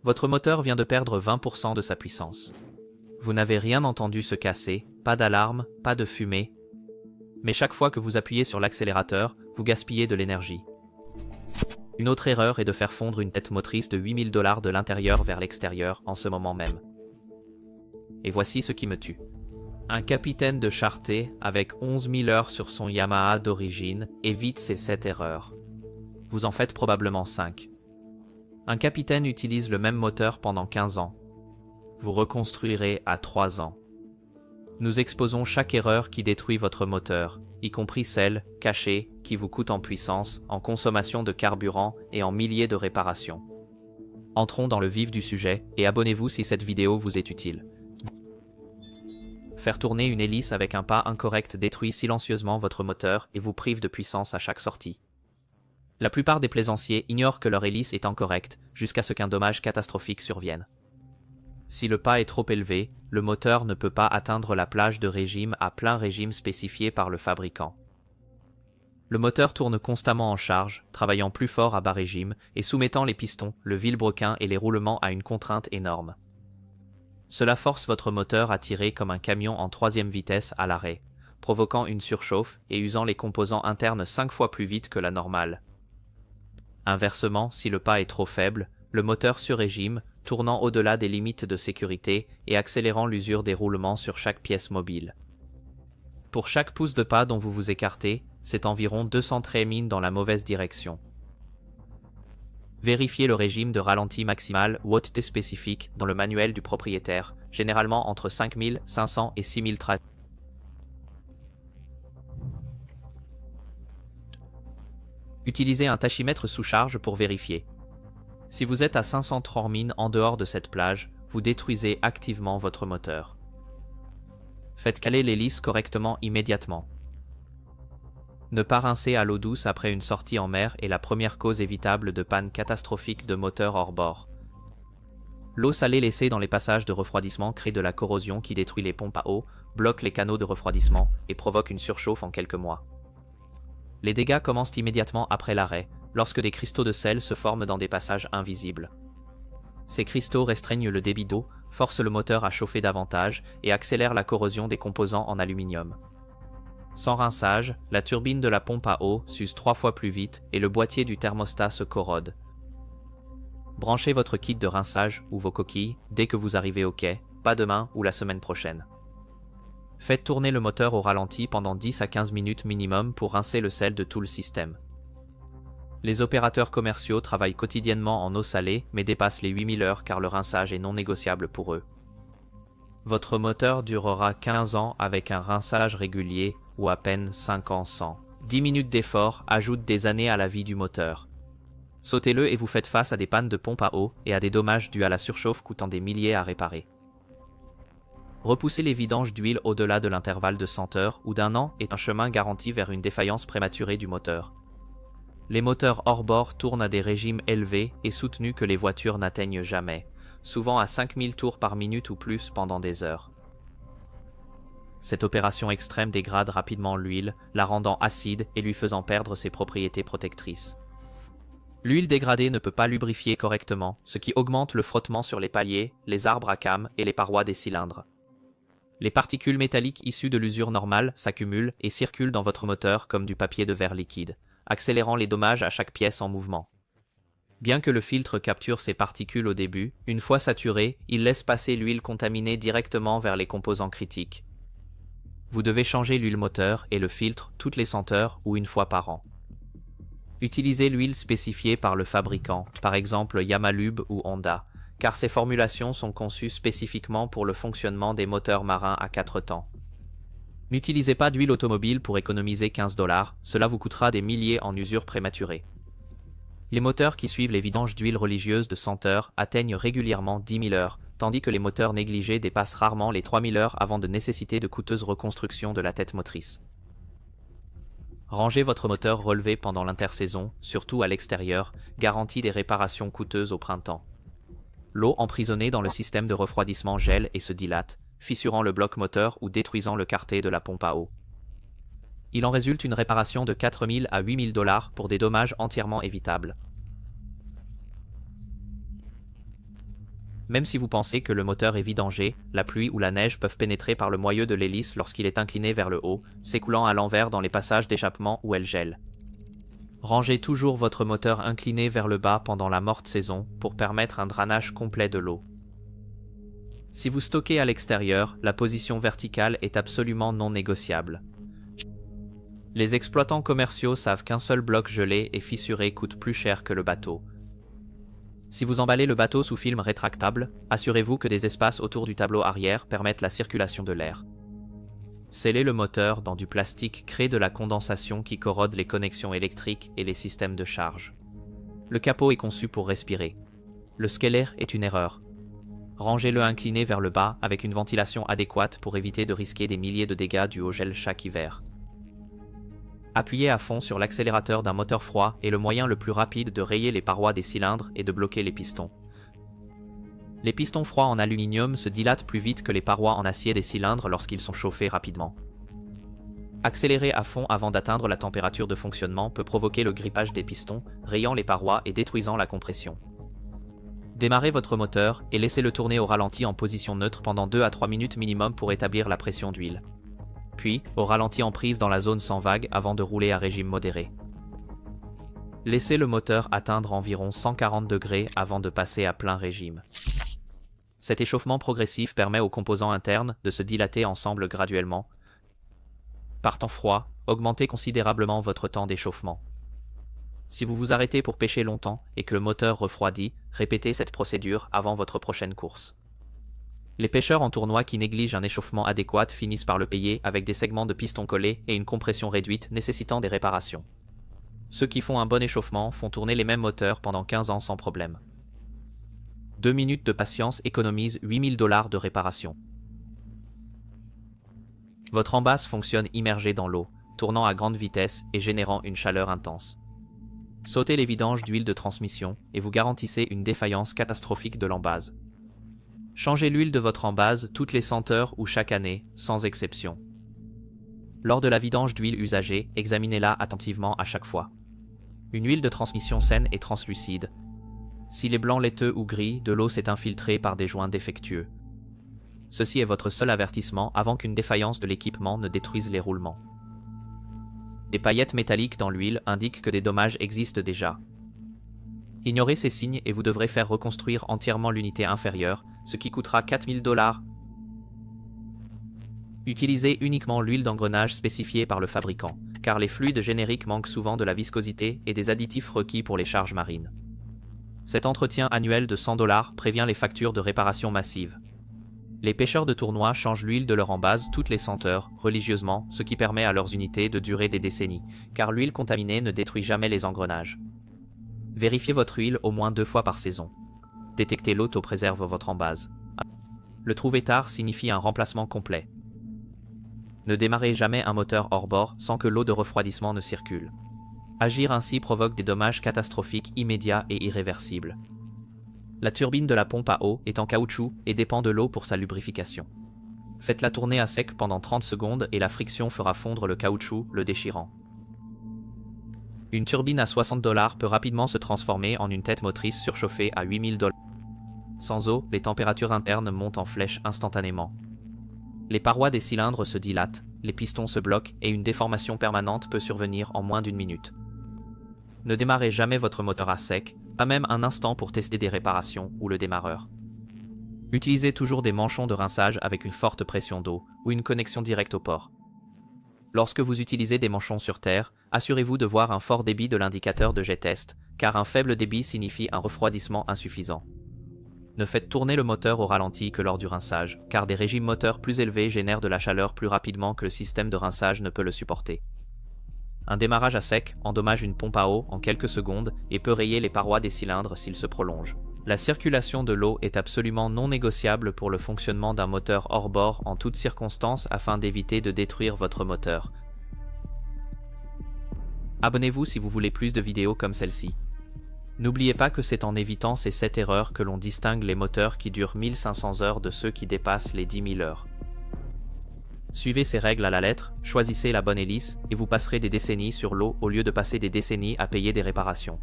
Votre moteur vient de perdre 20% de sa puissance. Vous n'avez rien entendu se casser, pas d'alarme, pas de fumée. Mais chaque fois que vous appuyez sur l'accélérateur, vous gaspillez de l'énergie. Une autre erreur est de faire fondre une tête motrice de 8 000 $ de l'intérieur vers l'extérieur en ce moment même. Et voici ce qui me tue. Un capitaine de charter avec 11 000 heures sur son Yamaha d'origine évite ces 7 erreurs. Vous en faites probablement 5. Un capitaine utilise le même moteur pendant 15 ans. Vous reconstruirez à 3 ans. Nous exposons chaque erreur qui détruit votre moteur, y compris celle, cachée, qui vous coûte en puissance, en consommation de carburant et en milliers de réparations. Entrons dans le vif du sujet et abonnez-vous si cette vidéo vous est utile. Faire tourner une hélice avec un pas incorrect détruit silencieusement votre moteur et vous prive de puissance à chaque sortie. La plupart des plaisanciers ignorent que leur hélice est incorrecte jusqu'à ce qu'un dommage catastrophique survienne. Si le pas est trop élevé, le moteur ne peut pas atteindre la plage de régime à plein régime spécifié par le fabricant. Le moteur tourne constamment en charge, travaillant plus fort à bas régime et soumettant les pistons, le vilebrequin et les roulements à une contrainte énorme. Cela force votre moteur à tirer comme un camion en 3e vitesse à l'arrêt, provoquant une surchauffe et usant les composants internes 5 fois plus vite que la normale. Inversement, si le pas est trop faible, le moteur surrégime, tournant au-delà des limites de sécurité et accélérant l'usure des roulements sur chaque pièce mobile. Pour chaque pouce de pas dont vous vous écartez, c'est environ 200 trémines dans la mauvaise direction. Vérifiez le régime de ralenti maximal ou haute spécifique dans le manuel du propriétaire, généralement entre 5500 et 6000 traces. Utilisez un tachymètre sous charge pour vérifier. Si vous êtes à 500 trémines en dehors de cette plage, vous détruisez activement votre moteur. Faites caler l'hélice correctement immédiatement. Ne pas rincer à l'eau douce après une sortie en mer est la première cause évitable de panne catastrophique de moteur hors bord. L'eau salée laissée dans les passages de refroidissement crée de la corrosion qui détruit les pompes à eau, bloque les canaux de refroidissement et provoque une surchauffe en quelques mois. Les dégâts commencent immédiatement après l'arrêt, lorsque des cristaux de sel se forment dans des passages invisibles. Ces cristaux restreignent le débit d'eau, forcent le moteur à chauffer davantage et accélèrent la corrosion des composants en aluminium. Sans rinçage, la turbine de la pompe à eau s'use 3 fois plus vite et le boîtier du thermostat se corrode. Branchez votre kit de rinçage ou vos coquilles dès que vous arrivez au quai, pas demain ou la semaine prochaine. Faites tourner le moteur au ralenti pendant 10 à 15 minutes minimum pour rincer le sel de tout le système. Les opérateurs commerciaux travaillent quotidiennement en eau salée mais dépassent les 8000 heures car le rinçage est non négociable pour eux. Votre moteur durera 15 ans avec un rinçage régulier ou à peine 5 ans sans. 10 minutes d'effort ajoutent des années à la vie du moteur. Sautez-le et vous faites face à des pannes de pompe à eau et à des dommages dus à la surchauffe coûtant des milliers à réparer. Repousser les vidanges d'huile au-delà de l'intervalle de 100 heures ou d'1 an est un chemin garanti vers une défaillance prématurée du moteur. Les moteurs hors bord tournent à des régimes élevés et soutenus que les voitures n'atteignent jamais, souvent à 5000 tours par minute ou plus pendant des heures. Cette opération extrême dégrade rapidement l'huile, la rendant acide et lui faisant perdre ses propriétés protectrices. L'huile dégradée ne peut pas lubrifier correctement, ce qui augmente le frottement sur les paliers, les arbres à cames et les parois des cylindres. Les particules métalliques issues de l'usure normale s'accumulent et circulent dans votre moteur comme du papier de verre liquide, accélérant les dommages à chaque pièce en mouvement. Bien que le filtre capture ces particules au début, une fois saturé, il laisse passer l'huile contaminée directement vers les composants critiques. Vous devez changer l'huile moteur et le filtre toutes les 100 heures ou une fois par an. Utilisez l'huile spécifiée par le fabricant, par exemple Yamalube ou Honda, car ces formulations sont conçues spécifiquement pour le fonctionnement des moteurs marins à 4 temps. N'utilisez pas d'huile automobile pour économiser 15 $, cela vous coûtera des milliers en usure prématurée. Les moteurs qui suivent les vidanges d'huile religieuse de 100 heures atteignent régulièrement 10 000 heures, tandis que les moteurs négligés dépassent rarement les 3000 heures avant de nécessiter de coûteuses reconstructions de la tête motrice. Rangez votre moteur relevé pendant l'intersaison, surtout à l'extérieur, garantit des réparations coûteuses au printemps. L'eau emprisonnée dans le système de refroidissement gèle et se dilate, fissurant le bloc moteur ou détruisant le carter de la pompe à eau. Il en résulte une réparation de 4 000 à 8 000 $ pour des dommages entièrement évitables. Même si vous pensez que le moteur est vidangé, la pluie ou la neige peuvent pénétrer par le moyeu de l'hélice lorsqu'il est incliné vers le haut, s'écoulant à l'envers dans les passages d'échappement où elle gèle. Rangez toujours votre moteur incliné vers le bas pendant la morte saison pour permettre un drainage complet de l'eau. Si vous stockez à l'extérieur, la position verticale est absolument non négociable. Les exploitants commerciaux savent qu'un seul bloc gelé et fissuré coûte plus cher que le bateau. Si vous emballez le bateau sous film rétractable, assurez-vous que des espaces autour du tableau arrière permettent la circulation de l'air. Sceller le moteur dans du plastique crée de la condensation qui corrode les connexions électriques et les systèmes de charge. Le capot est conçu pour respirer. Le scaler est une erreur. Rangez-le incliné vers le bas avec une ventilation adéquate pour éviter de risquer des milliers de dégâts dus au gel chaque hiver. Appuyez à fond sur l'accélérateur d'un moteur froid est le moyen le plus rapide de rayer les parois des cylindres et de bloquer les pistons. Les pistons froids en aluminium se dilatent plus vite que les parois en acier des cylindres lorsqu'ils sont chauffés rapidement. Accélérer à fond avant d'atteindre la température de fonctionnement peut provoquer le grippage des pistons, rayant les parois et détruisant la compression. Démarrez votre moteur et laissez-le tourner au ralenti en position neutre pendant 2 à 3 minutes minimum pour établir la pression d'huile. Puis, au ralenti en prise dans la zone sans vague avant de rouler à régime modéré. Laissez le moteur atteindre environ 140 degrés avant de passer à plein régime. Cet échauffement progressif permet aux composants internes de se dilater ensemble graduellement. Par temps froid, augmentez considérablement votre temps d'échauffement. Si vous vous arrêtez pour pêcher longtemps et que le moteur refroidit, répétez cette procédure avant votre prochaine course. Les pêcheurs en tournoi qui négligent un échauffement adéquat finissent par le payer avec des segments de piston collés et une compression réduite nécessitant des réparations. Ceux qui font un bon échauffement font tourner les mêmes moteurs pendant 15 ans sans problème. 2 minutes de patience économisent $8000 de réparation. Votre embase fonctionne immergée dans l'eau, tournant à grande vitesse et générant une chaleur intense. Sautez les vidanges d'huile de transmission et vous garantissez une défaillance catastrophique de l'embase. Changez l'huile de votre embase toutes les 100 heures ou chaque année, sans exception. Lors de la vidange d'huile usagée, examinez-la attentivement à chaque fois. Une huile de transmission saine est translucide. S'il est blanc laiteux ou gris, de l'eau s'est infiltrée par des joints défectueux. Ceci est votre seul avertissement avant qu'une défaillance de l'équipement ne détruise les roulements. Des paillettes métalliques dans l'huile indiquent que des dommages existent déjà. Ignorez ces signes et vous devrez faire reconstruire entièrement l'unité inférieure, ce qui coûtera $4000. Utilisez uniquement l'huile d'engrenage spécifiée par le fabricant, car les fluides génériques manquent souvent de la viscosité et des additifs requis pour les charges marines. Cet entretien annuel de $100 prévient les factures de réparation massives. Les pêcheurs de tournoi changent l'huile de leur embase toutes les 100 heures, religieusement, ce qui permet à leurs unités de durer des décennies, car l'huile contaminée ne détruit jamais les engrenages. Vérifiez votre huile au moins 2 fois par saison. Détecter l'auto-préserve votre embase. Le trouver tard signifie un remplacement complet. Ne démarrez jamais un moteur hors bord sans que l'eau de refroidissement ne circule. Agir ainsi provoque des dommages catastrophiques immédiats et irréversibles. La turbine de la pompe à eau est en caoutchouc et dépend de l'eau pour sa lubrification. Faites-la tourner à sec pendant 30 secondes et la friction fera fondre le caoutchouc, le déchirant. Une turbine à $60 peut rapidement se transformer en une tête motrice surchauffée à $8000. Sans eau, les températures internes montent en flèche instantanément. Les parois des cylindres se dilatent, les pistons se bloquent et une déformation permanente peut survenir en moins d'1 minute. Ne démarrez jamais votre moteur à sec, pas même un instant pour tester des réparations ou le démarreur. Utilisez toujours des manchons de rinçage avec une forte pression d'eau ou une connexion directe au port. Lorsque vous utilisez des manchons sur terre, assurez-vous de voir un fort débit de l'indicateur de jet test, car un faible débit signifie un refroidissement insuffisant. Ne faites tourner le moteur au ralenti que lors du rinçage, car des régimes moteurs plus élevés génèrent de la chaleur plus rapidement que le système de rinçage ne peut le supporter. Un démarrage à sec endommage une pompe à eau en quelques secondes et peut rayer les parois des cylindres s'il se prolonge. La circulation de l'eau est absolument non négociable pour le fonctionnement d'un moteur hors bord en toutes circonstances afin d'éviter de détruire votre moteur. Abonnez-vous si vous voulez plus de vidéos comme celle-ci. N'oubliez pas que c'est en évitant ces 7 erreurs que l'on distingue les moteurs qui durent 1500 heures de ceux qui dépassent les 10 000 heures. Suivez ces règles à la lettre, choisissez la bonne hélice et vous passerez des décennies sur l'eau au lieu de passer des décennies à payer des réparations.